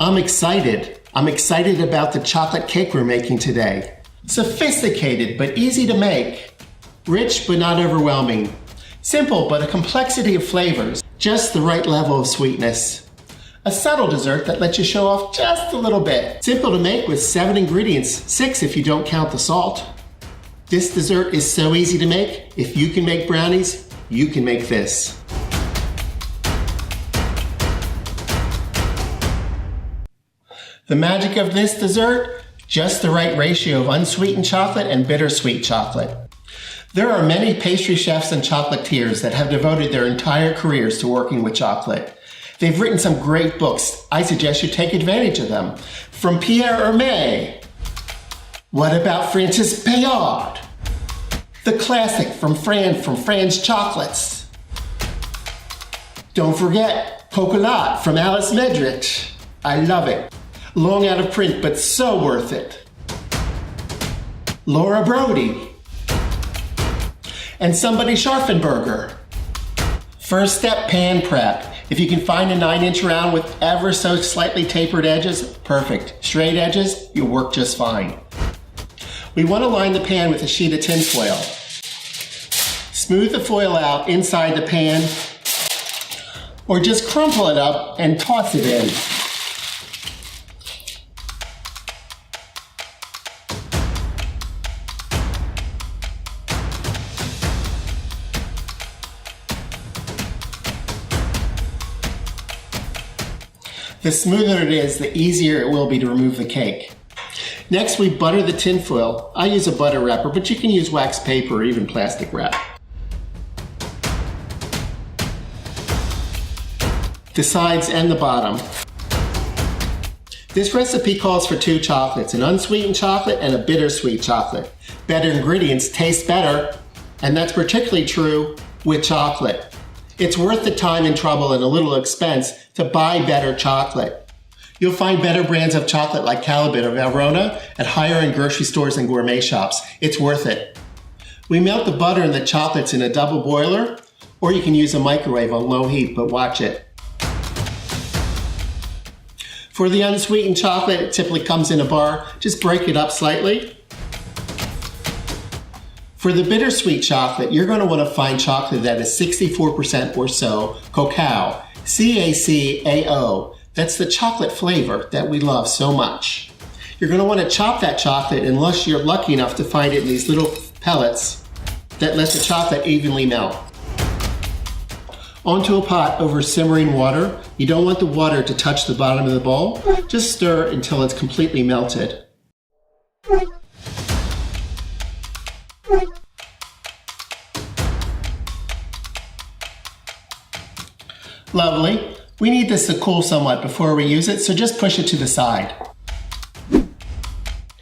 I'm excited. I'm excited about the chocolate cake we're making today. Sophisticated but easy to make. Rich but not overwhelming. Simple but a complexity of flavors. Just the right level of sweetness. A subtle dessert that lets you show off just a little bit. Simple to make with 7 ingredients, 6 if you don't count the salt. This dessert is so easy to make. If you can make brownies, you can make this. The magic of this dessert, just the right ratio of unsweetened chocolate and bittersweet chocolate. There are many pastry chefs and chocolatiers that have devoted their entire careers to working with chocolate. They've written some great books. I suggest you take advantage of them. From Pierre Hermé. What about Francis Bayard? The classic from Fran's Chocolates. Don't forget Chocolat from Alice Medrich. I love it. Long out of print, but so worth it. Laura Brody. And Somebody Scharfenberger. First step, pan prep. If you can find a 9-inch round with ever so slightly tapered edges, perfect. Straight edges, you'll work just fine. We want to line the pan with a sheet of tin foil. Smooth the foil out inside the pan, or just crumple it up and toss it in. The smoother it is, the easier it will be to remove the cake. Next, we butter the tin foil. I use a butter wrapper, but you can use wax paper or even plastic wrap. The sides and the bottom. This recipe calls for 2 chocolates, an unsweetened chocolate and a bittersweet chocolate. Better ingredients taste better, and that's particularly true with chocolate. It's worth the time and trouble and a little expense to buy better chocolate. You'll find better brands of chocolate like Calibut or Valrhona at higher-end grocery stores and gourmet shops. It's worth it. We melt the butter and the chocolates in a double boiler, or you can use a microwave on low heat, but watch it. For the unsweetened chocolate, it typically comes in a bar. Just break it up slightly. For the bittersweet chocolate, you're going to want to find chocolate that is 64% or so cacao, C-A-C-A-O. That's the chocolate flavor that we love so much. You're going to want to chop that chocolate unless you're lucky enough to find it in these little pellets that let the chocolate evenly melt. Onto a pot over simmering water. You don't want the water to touch the bottom of the bowl. Just stir until it's completely melted. Lovely. We need this to cool somewhat before we use it, so just push it to the side.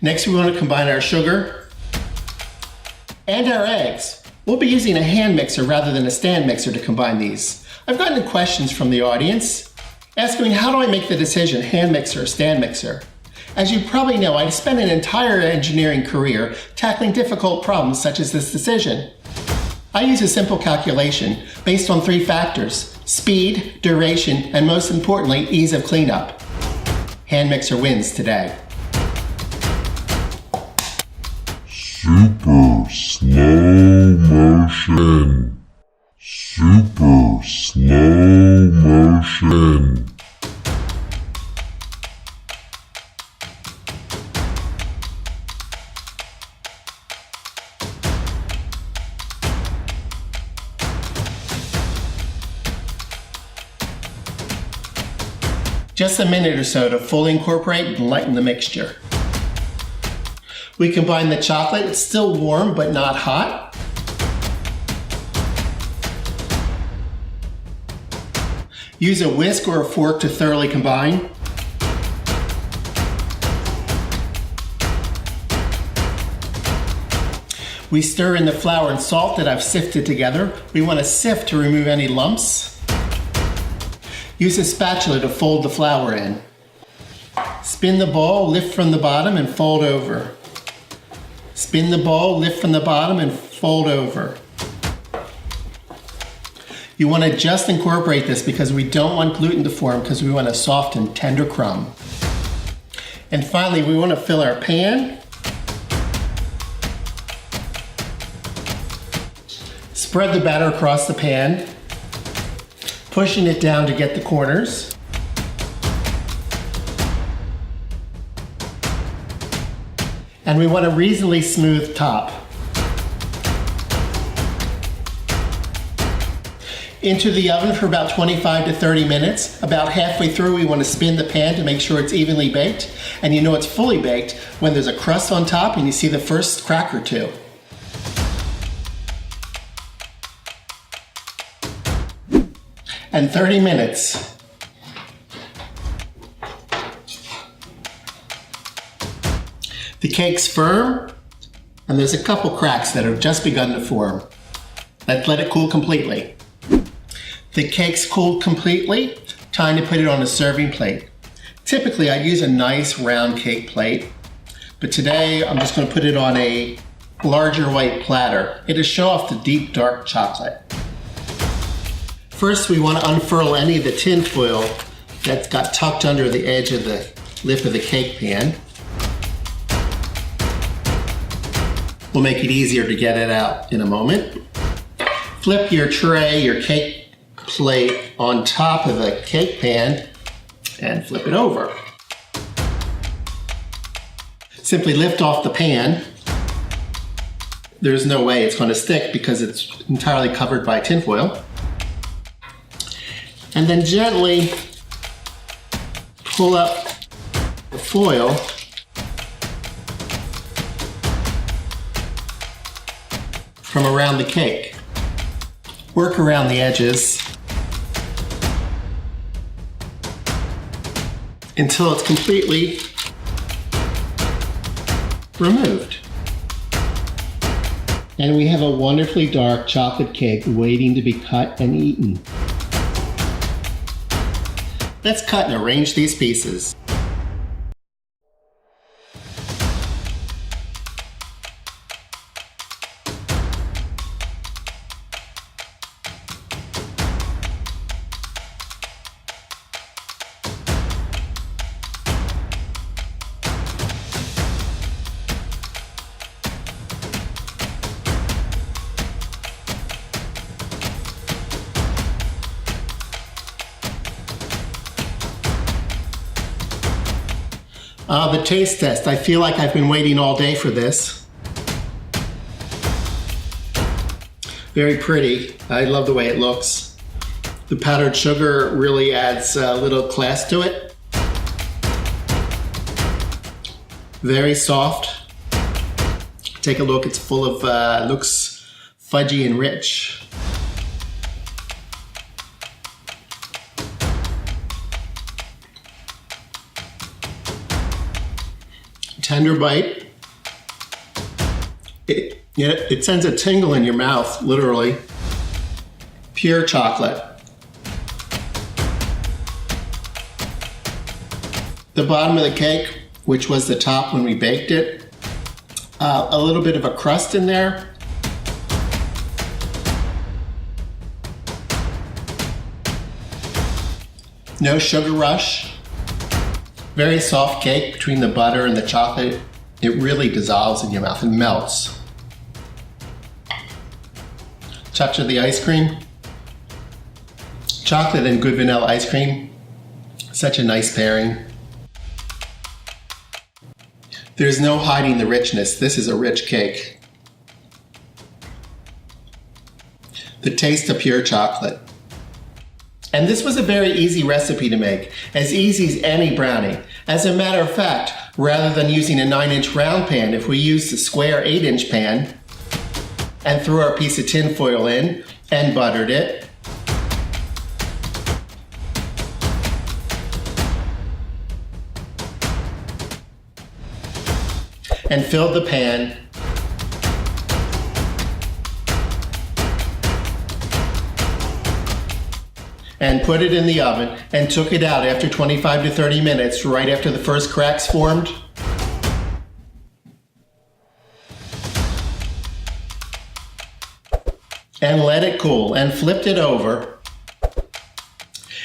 Next, we want to combine our sugar and our eggs. We'll be using a hand mixer rather than a stand mixer to combine these. I've gotten questions from the audience asking how do I make the decision, hand mixer or stand mixer? As you probably know, I spent an entire engineering career tackling difficult problems such as this decision. I use a simple calculation based on 3 factors: speed, duration, and most importantly, ease of cleanup. Hand mixer wins today. Super slow motion. Super slow motion. Just a minute or so to fully incorporate and lighten the mixture. We combine the chocolate. It's still warm but not hot. Use a whisk or a fork to thoroughly combine. We stir in the flour and salt that I've sifted together. We want to sift to remove any lumps. Use a spatula to fold the flour in. Spin the ball, lift from the bottom and fold over. Spin the ball, lift from the bottom and fold over. You want to just incorporate this because we don't want gluten to form because we want a soft and tender crumb. And finally, we want to fill our pan. Spread the batter across the pan, pushing it down to get the corners. And we want a reasonably smooth top. Into the oven for about 25 to 30 minutes. About halfway through, we want to spin the pan to make sure it's evenly baked. And you know it's fully baked when there's a crust on top and you see the first crack or two. And 30 minutes. The cake's firm, and there's a couple cracks that have just begun to form. Let's let it cool completely. The cake's cooled completely, time to put it on a serving plate. Typically, I use a nice round cake plate, but today I'm just going to put it on a larger white platter. It'll show off the deep dark chocolate. First, we want to unfurl any of the tin foil that's got tucked under the edge of the lip of the cake pan. We'll make it easier to get it out in a moment. Flip your tray, your cake plate on top of the cake pan and flip it over. Simply lift off the pan. There's no way it's going to stick because it's entirely covered by tin foil. And then gently pull up the foil from around the cake. Work around the edges until it's completely removed. And we have a wonderfully dark chocolate cake waiting to be cut and eaten. Let's cut and arrange these pieces. The taste test. I feel like I've been waiting all day for this. Very pretty. I love the way it looks. The powdered sugar really adds a little class to it. Very soft. Take a look. It's full of, looks fudgy and rich. Tender bite. It sends a tingle in your mouth, literally. Pure chocolate. The bottom of the cake, which was the top when we baked it, a little bit of a crust in there. No sugar rush. Very soft cake between the butter and the chocolate. It really dissolves in your mouth and melts. Touch of the ice cream. Chocolate and good vanilla ice cream. Such a nice pairing. There's no hiding the richness. This is a rich cake. The taste of pure chocolate. And this was a very easy recipe to make, as easy as any brownie. As a matter of fact, rather than using a 9-inch round pan, if we used the square 8-inch pan and threw our piece of tin foil in and buttered it, and filled the pan, and put it in the oven and took it out after 25 to 30 minutes, right after the first cracks formed. And let it cool and flipped it over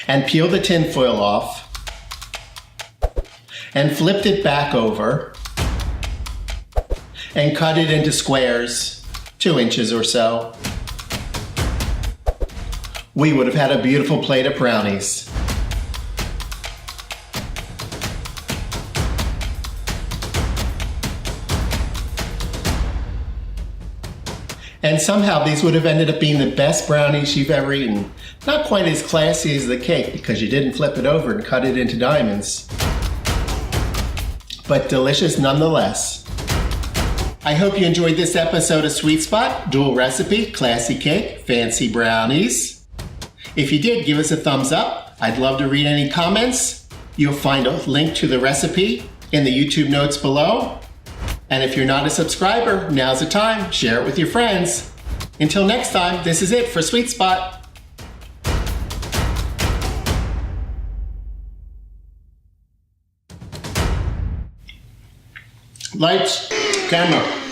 and peeled the tin foil off and flipped it back over and cut it into squares, 2 inches or so, we would have had a beautiful plate of brownies. And somehow these would have ended up being the best brownies you've ever eaten. Not quite as classy as the cake because you didn't flip it over and cut it into diamonds, but delicious nonetheless. I hope you enjoyed this episode of Sweet Spot, dual recipe, classy cake, fancy brownies. If you did, give us a thumbs up. I'd love to read any comments. You'll find a link to the recipe in the YouTube notes below. And if you're not a subscriber, now's the time. Share it with your friends. Until next time, this is it for Sweet Spot. Lights, camera.